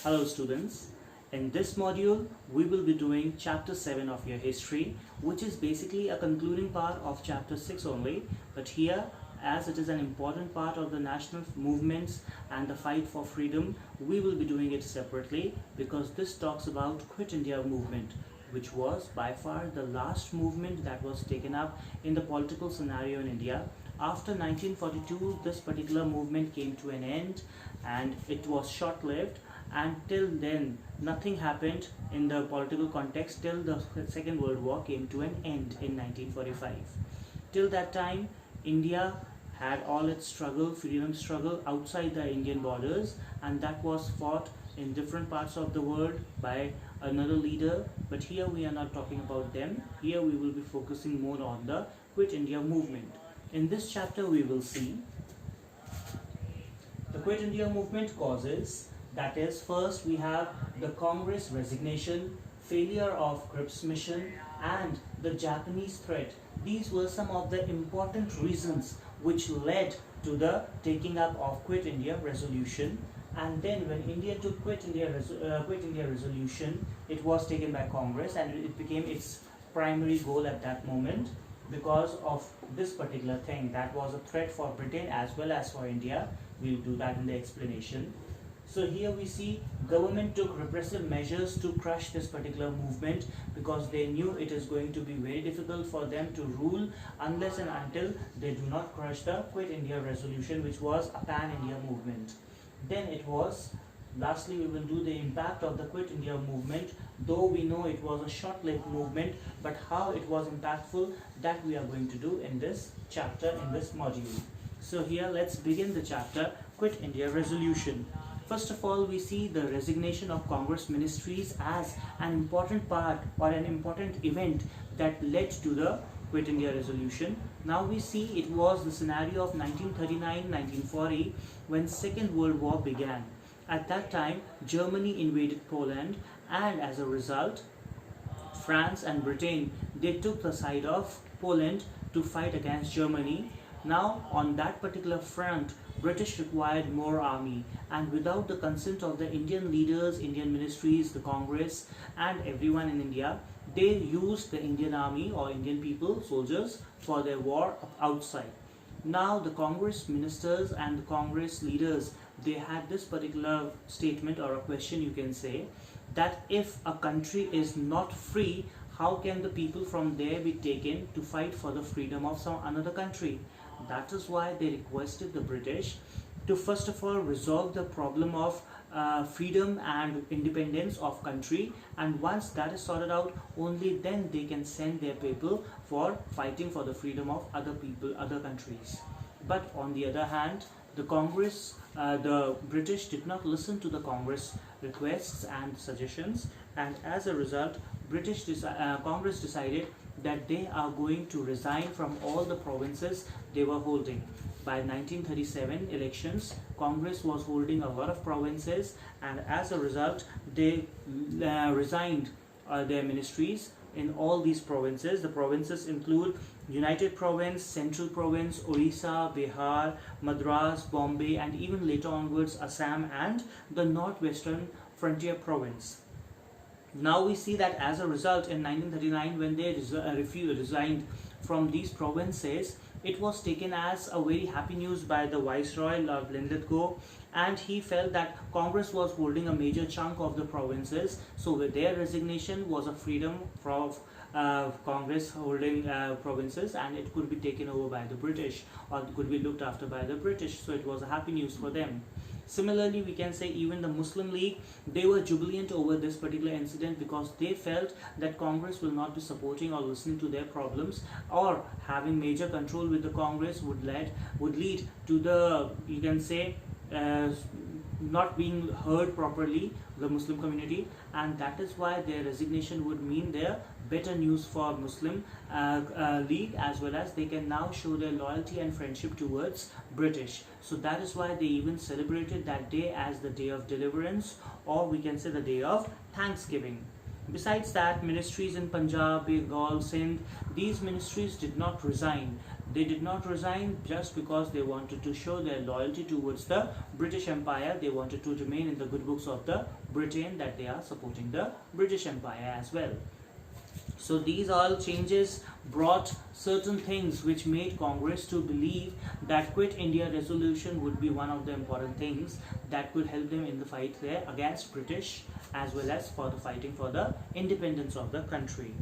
Hello students, in this module we will be doing chapter 7 of your history, which is basically a concluding part of chapter 6 only, but here as it is an important part of the national movements and the fight for freedom, we will be doing it separately because this talks about Quit India movement, which was by far the last movement that was taken up in the political scenario in India. After 1942, this particular movement came to an end and it was short-lived, and till then nothing happened in the political context till the Second World War came to an end in 1945. Till that time, India had all its struggle, freedom struggle outside the Indian borders, and that was fought in different parts of the world by another leader, but here we are not talking about them. Here we will be focusing more on the Quit India movement. In this chapter we will see the Quit India movement causes. That is, first we have the Congress resignation, failure of Crips Mission, and the Japanese threat. These were some of the important reasons which led to the taking up of Quit India resolution. And then when India took Quit India resolution, it was taken by Congress and it became its primary goal at that moment because of this particular thing that was a threat for Britain as well as for India. We'll do that in the explanation. So here we see government took repressive measures to crush this particular movement because they knew it is going to be very difficult for them to rule unless and until they do not crush the Quit India resolution, which was a pan-India movement. Then it was, lastly we will do the impact of the Quit India movement, though we know it was a short-lived movement, but how it was impactful, that we are going to do in this chapter, in this module. So here let's begin the chapter Quit India resolution. First of all, we see the resignation of Congress ministries as an important part or an important event that led to the Quit India resolution. Now we see it was the scenario of 1939-1940 when Second World War began. At that time, Germany invaded Poland, and as a result, France and Britain, they took the side of Poland to fight against Germany. Now on that particular front, British required more army, and without the consent of the Indian leaders, Indian ministries, the Congress and everyone in India, they used the Indian army or Indian people, soldiers, for their war outside. Now the Congress ministers and the Congress leaders, they had this particular statement or a question, you can say, that if a country is not free, how can the people from there be taken to fight for the freedom of some another country? That is why they requested the British to first of all resolve the problem of freedom and independence of country, and once that is sorted out, only then they can send their people for fighting for the freedom of other people, other countries. But on the other hand, the Congress, the British did not listen to the Congress requests and suggestions, and as a result, Congress decided that they are going to resign from all the provinces they were holding. By 1937 elections, Congress was holding a lot of provinces, and as a result, they resigned their ministries in all these provinces. The provinces include United Province, Central Province, Orissa, Bihar, Madras, Bombay, and even later onwards Assam and the Northwestern Frontier Province. Now we see that as a result in 1939, when they resigned from these provinces, it was taken as a very happy news by the Viceroy, Lord Linlithgow, and he felt that Congress was holding a major chunk of the provinces, so with their resignation was a freedom from Congress holding provinces, and it could be taken over by the British or could be looked after by the British, so it was a happy news for them. Similarly, we can say even the Muslim League, they were jubilant over this particular incident because they felt that Congress will not be supporting or listening to their problems, or having major control with the Congress would lead to the, you can say, not being heard properly, the Muslim community, and that is why their resignation would mean their better news for Muslim League, as well as they can now show their loyalty and friendship towards British. So that is why they even celebrated that day as the day of deliverance, or we can say the day of Thanksgiving. Besides that, ministries in Punjab, Bengal, Sindh, these ministries did not resign. They did not resign just because they wanted to show their loyalty towards the British Empire. They wanted to remain in the good books of the Britain, that they are supporting the British Empire as well. So these all changes brought certain things which made Congress to believe that Quit India resolution would be one of the important things that could help them in the fight there against British, as well as for the fighting for the independence of the country.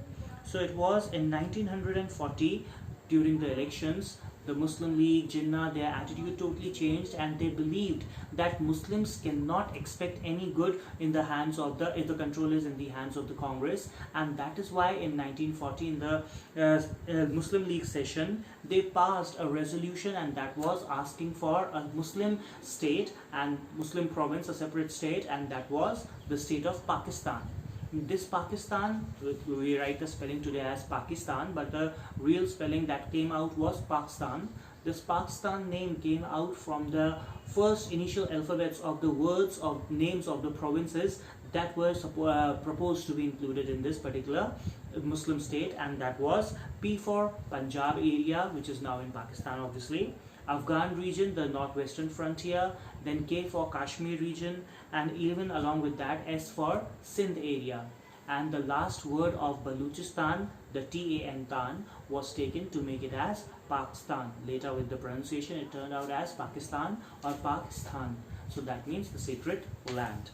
So it was in 1940, during the elections, the Muslim League, Jinnah, their attitude totally changed, and they believed that Muslims cannot expect any good in the hands of the, if the control is in the hands of the Congress. And that is why in 1940, in the Muslim League session, they passed a resolution, and that was asking for a Muslim state and Muslim province, a separate state, and that was the state of Pakistan. This Pakistan, we write the spelling today as Pakistan, but the real spelling that came out was Pakistan. This Pakistan name came out from the first initial alphabets of the words of names of the provinces that were proposed to be included in this particular Muslim state, and that was P for Punjab area, which is now in Pakistan obviously, Afghan region, the northwestern frontier, then K for Kashmir region, and even along with that S for Sindh area. And the last word of Baluchistan, the T-A-N, Tan, was taken to make it as Pakistan. Later with the pronunciation it turned out as Pakistan or Pakistan. So that means the sacred land.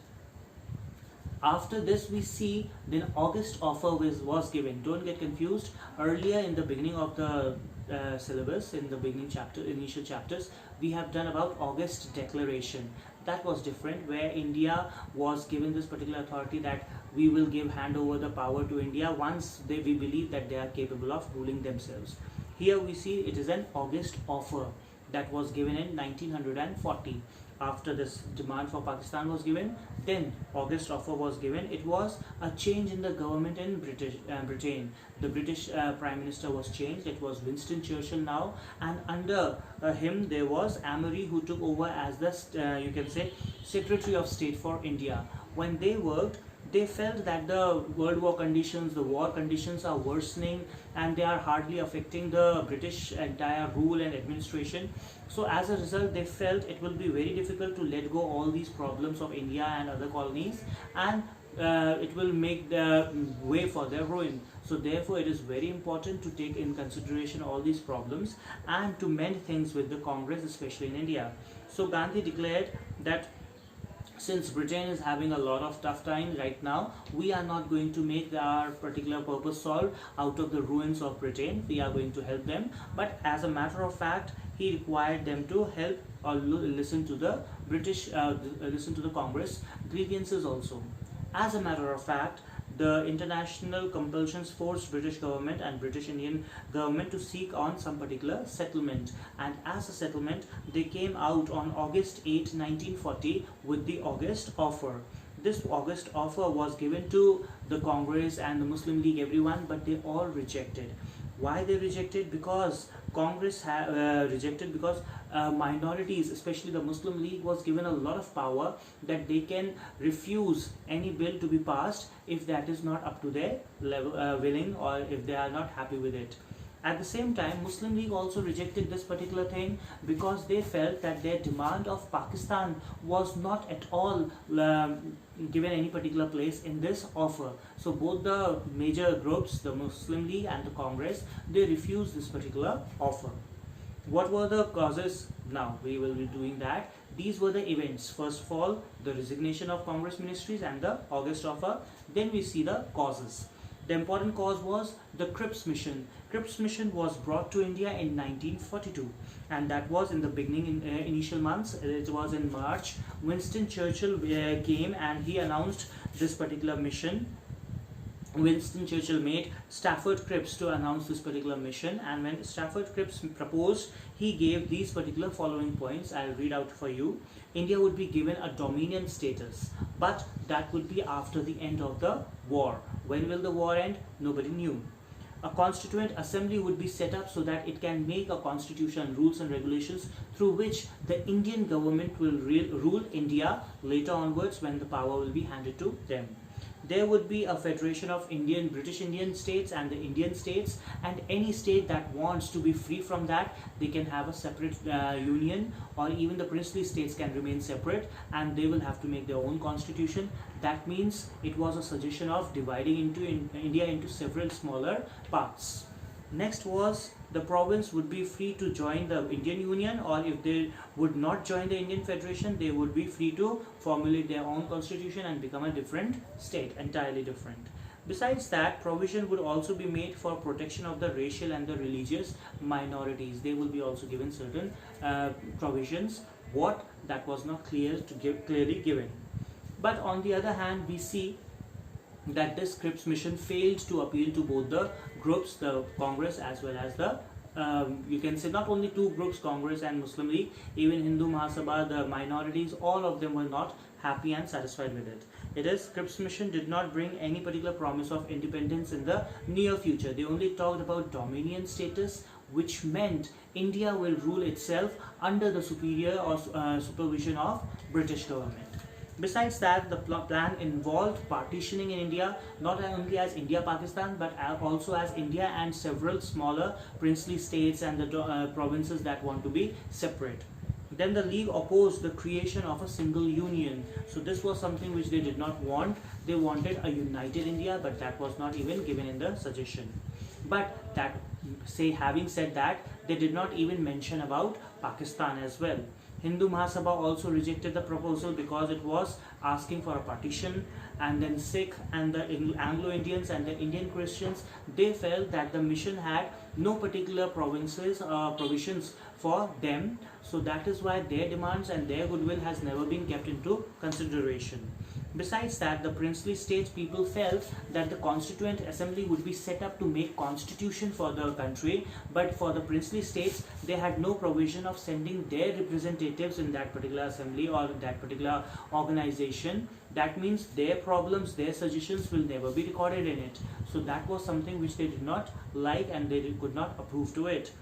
After this we see then August offer was given. Don't get confused. Earlier in the beginning of the syllabus, in the beginning chapter, initial chapters, we have done about August Declaration. That was different, where India was given this particular authority that we will hand over the power to India once we believe that they are capable of ruling themselves. Here we see it is an August offer that was given in 1940. After this demand for Pakistan was given, then August offer was given. It was a change in the government in Britain. The British Prime Minister was changed. It was Winston Churchill now, and under him there was Amory, who took over as the you can say Secretary of State for India. When they worked, they felt that the World War conditions, the war conditions are worsening, and they are hardly affecting the British entire rule and administration. So as a result, they felt it will be very difficult to let go all these problems of India and other colonies, and it will make the way for their ruin. So therefore it is very important to take in consideration all these problems and to mend things with the Congress, especially in India. So Gandhi declared that since Britain is having a lot of tough times right now, we are not going to make our particular purpose solve out of the ruins of Britain. We are going to help them. But as a matter of fact, he required them to help or listen to the British, listen to the Congress grievances also. As a matter of fact, the international compulsions forced British government and British Indian government to seek on some particular settlement, and as a settlement they came out on August 8, 1940 with the August offer. This August offer was given to the Congress and the Muslim League, everyone, but they all rejected. Why they rejected? Because Congress rejected because minorities, especially the Muslim League, was given a lot of power that they can refuse any bill to be passed if that is not up to their level, willing, or if they are not happy with it. At the same time, Muslim League also rejected this particular thing because they felt that their demand of Pakistan was not at all given any particular place in this offer. So both the major groups, the Muslim League and the Congress, they refused this particular offer. What were the causes? Now we will be doing that. These were the events. First of all, the resignation of Congress ministries and the August offer. Then we see the causes. The important cause was the Crips Mission. Crips Mission was brought to India in 1942, and that was in the beginning, initial months. It was in March. Winston Churchill came and he announced this particular mission. Winston Churchill made Stafford Cripps to announce this particular mission, and when Stafford Cripps proposed, he gave these particular following points. I'll read out for you. India would be given a dominion status, but that would be after the end of the war. When will the war end? Nobody knew. A constituent assembly would be set up so that it can make a constitution, rules and regulations through which the Indian government will rule India later onwards when the power will be handed to them. there would be a federation of British Indian states and the Indian states, and any state that wants to be free from that, they can have a separate union, or even the princely states can remain separate and they will have to make their own constitution. That means it was a suggestion of dividing India into several smaller parts. Next was the province would be free to join the Indian Union, or if they would not join the Indian Federation, they would be free to formulate their own constitution and become a different state, entirely different. Besides that, provision would also be made for protection of the racial and the religious minorities. They will be also given certain provisions. What that was not clearly given. But on the other hand, we see that this Crips Mission failed to appeal to both the groups, the Congress as well as the you can say not only two groups, Congress and Muslim League, even Hindu Mahasabha, the minorities, all of them were not happy and satisfied with it. It is, Crips Mission did not bring any particular promise of independence in the near future. They only talked about dominion status, which meant India will rule itself under the superior or supervision of British government. Besides that, the plan involved partitioning in India, not only as India-Pakistan, but also as India and several smaller princely states and the provinces that want to be separate. Then the League opposed the creation of a single union. So this was something which they did not want. They wanted a united India, but that was not even given in the suggestion. But that, having said that, they did not even mention about Pakistan as well. Hindu Mahasabha also rejected the proposal because it was asking for a partition, and then Sikh and the Anglo-Indians and the Indian Christians, they felt that the mission had no particular provisions for them, so that is why their demands and their goodwill has never been kept into consideration. Besides that, the princely states people felt that the Constituent Assembly would be set up to make constitution for the country, but for the princely states, they had no provision of sending their representatives in that particular assembly or that particular organization. That means their problems, their suggestions will never be recorded in it. So that was something which they did not like and they could not approve to it.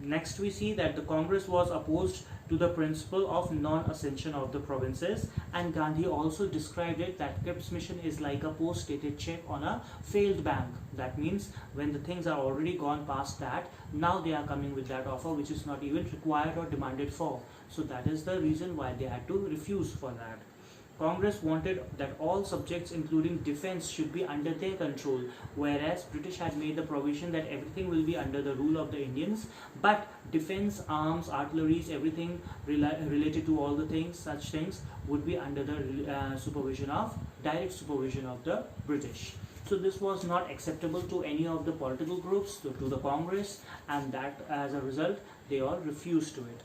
Next, we see that the Congress was opposed to the principle of non-ascension of the provinces, and Gandhi also described it that Crips Mission is like a post-dated check on a failed bank. That means when the things are already gone past that, now they are coming with that offer which is not even required or demanded for. So that is the reason why they had to refuse for that. Congress wanted that all subjects including defense should be under their control, whereas British had made the provision that everything will be under the rule of the Indians, but defense, arms, artilleries, everything related to all the things, such things would be under the direct supervision of the British. So this was not acceptable to any of the political groups, to the Congress, and that as a result they all refused to it.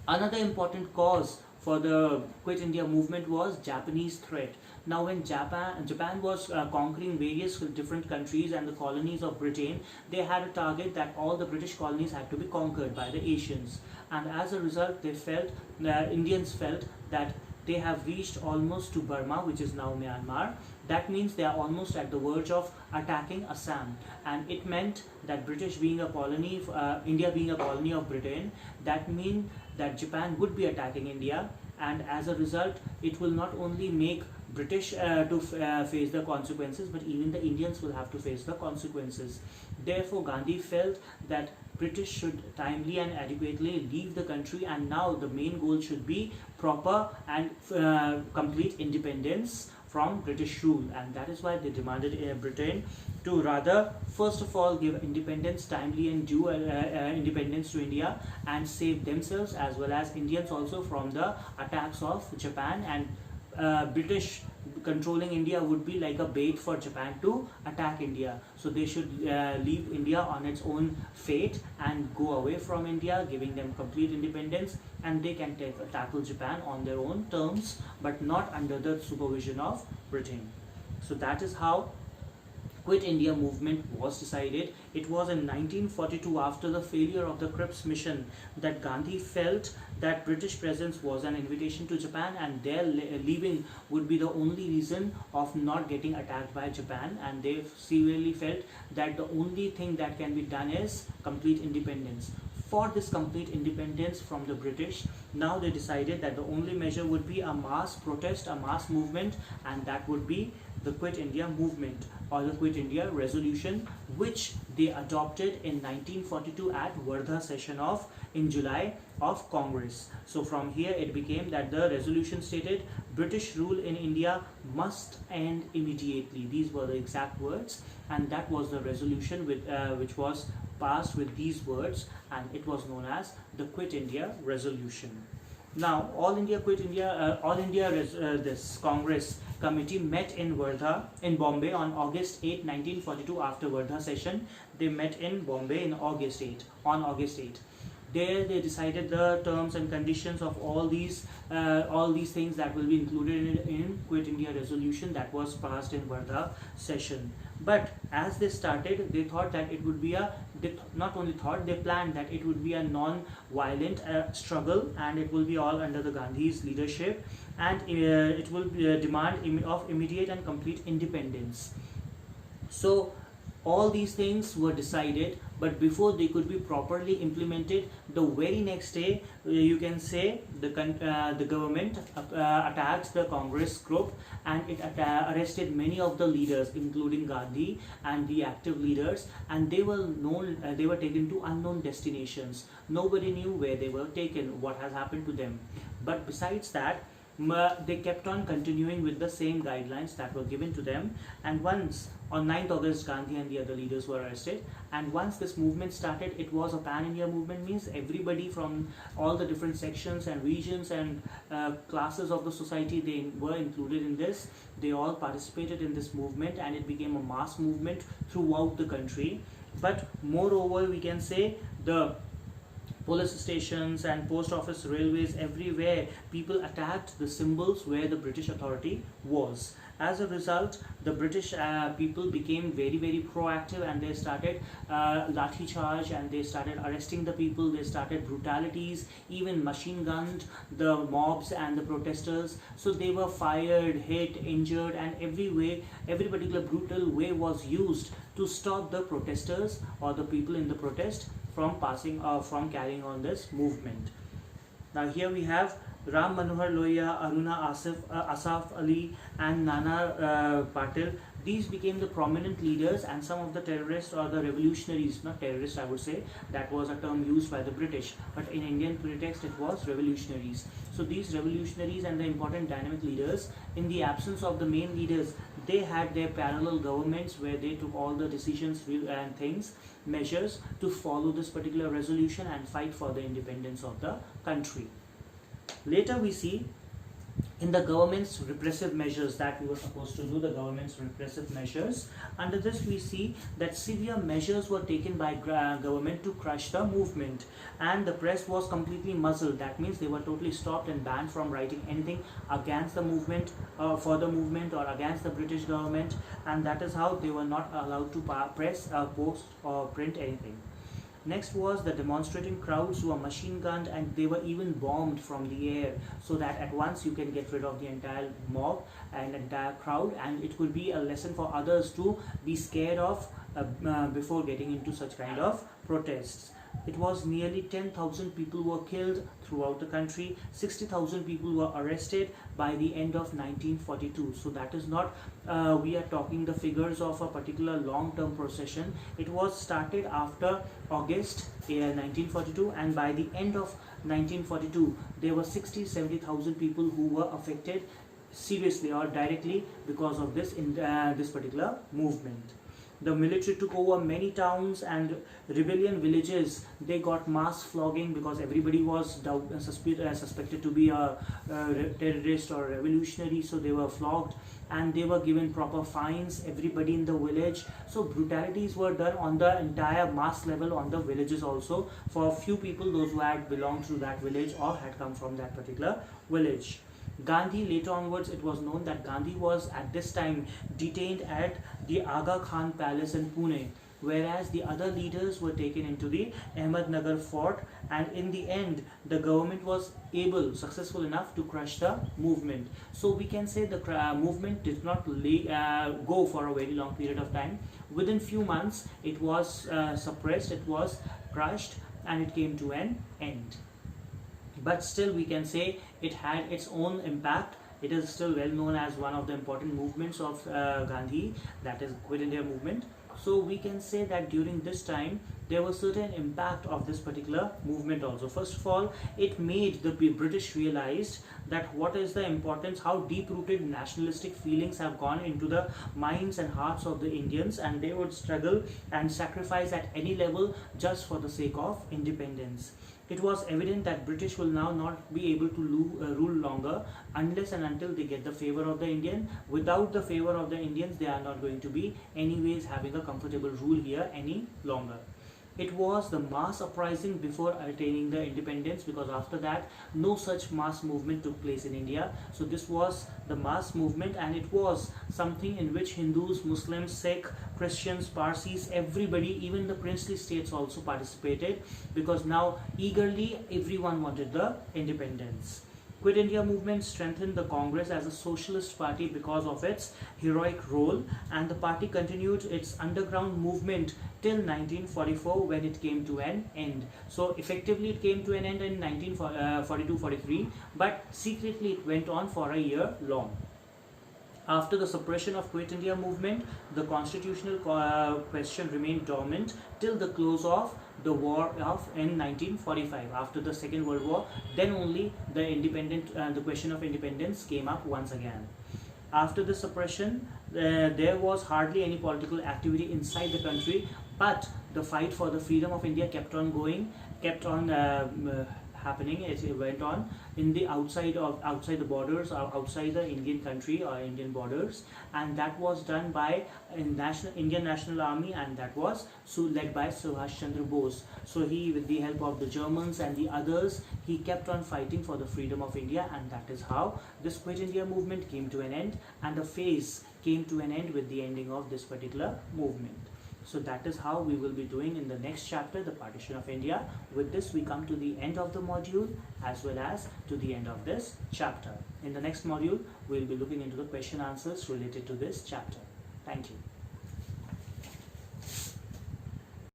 Another important cause for the Quit India movement was Japanese threat. Now when Japan was conquering various different countries and the colonies of Britain, they had a target that all the British colonies had to be conquered by the Asians. And as a result, Indians felt that they have reached almost to Burma, which is now Myanmar. That means they are almost at the verge of attacking Assam. And it meant that British being a colony, India being a colony of Britain, that means that Japan would be attacking India, and as a result it will not only make British face the consequences, but even the Indians will have to face the consequences. Therefore Gandhi felt that British should timely and adequately leave the country, and now the main goal should be proper and complete independence from British rule, and that is why they demanded Britain to rather first of all give independence, timely and due independence to India, and save themselves as well as Indians also from the attacks of Japan. And British controlling India would be like a bait for Japan to attack India. So they should leave India on its own fate and go away from India, giving them complete independence, and they can tackle Japan on their own terms, but not under the supervision of Britain. So that is how Quit India movement was decided. It was in 1942, after the failure of the Crips Mission, that Gandhi felt that British presence was an invitation to Japan, and their leaving would be the only reason of not getting attacked by Japan, and they severely felt that the only thing that can be done is complete independence. for this complete independence from the British. Now they decided that the only measure would be a mass protest, a mass movement, and that would be the Quit India movement or the Quit India resolution, which they adopted in 1942 at Wardha session of in July of Congress. So from here it became that the resolution stated British rule in India must end immediately. These were the exact words, and that was the resolution which was passed with these words, and it was known as the Quit India resolution. Now All India this Congress committee met in Wardha in Bombay on August 8, 1942. After Wardha session, they met in Bombay in August 8. On August 8, there they decided the terms and conditions of all these things that will be included in Quit India resolution that was passed in Wardha session. But as they started, they thought that it would be they planned that it would be a non-violent struggle, and it will be all under the Gandhi's leadership, and it will demand of immediate and complete independence. So all these things were decided, but before they could be properly implemented, the very next day, you can say the government attacked the Congress group, and it arrested many of the leaders, including Gandhi and the active leaders, and they were taken to unknown destinations. Nobody knew where they were taken, what has happened to them. But besides that, they kept on continuing with the same guidelines that were given to them, and once on 9th August Gandhi and the other leaders were arrested, and once this movement started, it was a pan-India movement, means everybody from all the different sections and regions and classes of the society, they were included in this. They all participated in this movement, and it became a mass movement throughout the country. But moreover, we can say the police stations and post office, railways, everywhere people attacked the symbols where the British authority was. As a result, the British people became very, very proactive, and they started lathi charge, and they started arresting the people. They started brutalities, even machine gunned the mobs and the protesters. So they were fired, hit, injured, and every particular brutal way was used to stop the protesters or the people in the protest from carrying on this movement. Now here we have Ram Manohar Lohia, Aruna Asaf Ali, and Nana Patil. These became the prominent leaders, and some of the terrorists or the revolutionaries, not terrorists I would say, that was a term used by the British, but in Indian pretext it was revolutionaries. So these revolutionaries and the important dynamic leaders, in the absence of the main leaders, they had their parallel governments where they took all the decisions and measures to follow this particular resolution and fight for the independence of the country. Later we see in the government's repressive measures that we were supposed to do, the government's repressive measures. Under this we see that severe measures were taken by government to crush the movement, and the press was completely muzzled. That means they were totally stopped and banned from writing anything against the movement, for the movement, or against the British government, and that is how they were not allowed to press, post or print anything. Next was the demonstrating crowds were machine gunned, and they were even bombed from the air, so that at once you can get rid of the entire mob and entire crowd, and it could be a lesson for others to be scared of before getting into such kind of protests. It was nearly 10,000 people were killed throughout the country. 60,000 people were arrested by the end of 1942. So that is not, we are talking the figures of a particular long-term procession. It was started after August 1942, and by the end of 1942, there were 70,000 people who were affected seriously or directly because of this this particular movement. The military took over many towns, and rebellion villages, they got mass flogging because everybody was suspected to be a terrorist or revolutionary, so they were flogged, and they were given proper fines, everybody in the village. So brutalities were done on the entire mass level on the villages also, for a few people, those who had belonged to that village or had come from that particular village. Gandhi, later onwards it was known that Gandhi was at this time detained at the Aga Khan Palace in Pune, whereas the other leaders were taken into the Ahmednagar fort, and in the end the government was successful enough to crush the movement. So we can say the movement did not go for a very long period of time. Within few months it was suppressed, it was crushed, and it came to an end. But still we can say it had its own impact. It is still well known as one of the important movements of Gandhi, that is Quit India movement. So we can say that during this time there was certain impact of this particular movement also. First of all, it made the British realized that what is the importance, how deep-rooted nationalistic feelings have gone into the minds and hearts of the Indians, and they would struggle and sacrifice at any level just for the sake of independence. It was evident that British will now not be able to rule longer unless and until they get the favor of the Indian. Without the favor of the Indians, they are not going to be anyways having a comfortable rule here any longer. It was the mass uprising before attaining the independence, because after that no such mass movement took place in India. So this was the mass movement, and it was something in which Hindus, Muslims, Sikh, Christians, Parsis, everybody, even the princely states also participated, because now eagerly everyone wanted the independence. Quit India movement strengthened the Congress as a socialist party because of its heroic role, and the party continued its underground movement till 1944 when it came to an end. So effectively it came to an end in 1942-43, but secretly it went on for a year long. After the suppression of Quit India movement, the constitutional question remained dormant till the close of the war in 1945. After the Second World War, then only the question of independence came up once again. After the suppression, there was hardly any political activity inside the country, but the fight for the freedom of India kept on going, kept on happening. It went on in the outside the borders, or outside the Indian country or Indian borders, and that was done by Indian National Army, and that was led by Subhash Chandra Bose. So he, with the help of the Germans and the others, he kept on fighting for the freedom of India, and that is how this Quit India movement came to an end, and the phase came to an end with the ending of this particular movement. So that is how we will be doing in the next chapter, the partition of India. With this we come to the end of the module as well as to the end of this chapter. In the next module we will be looking into the question answers related to this chapter. Thank you.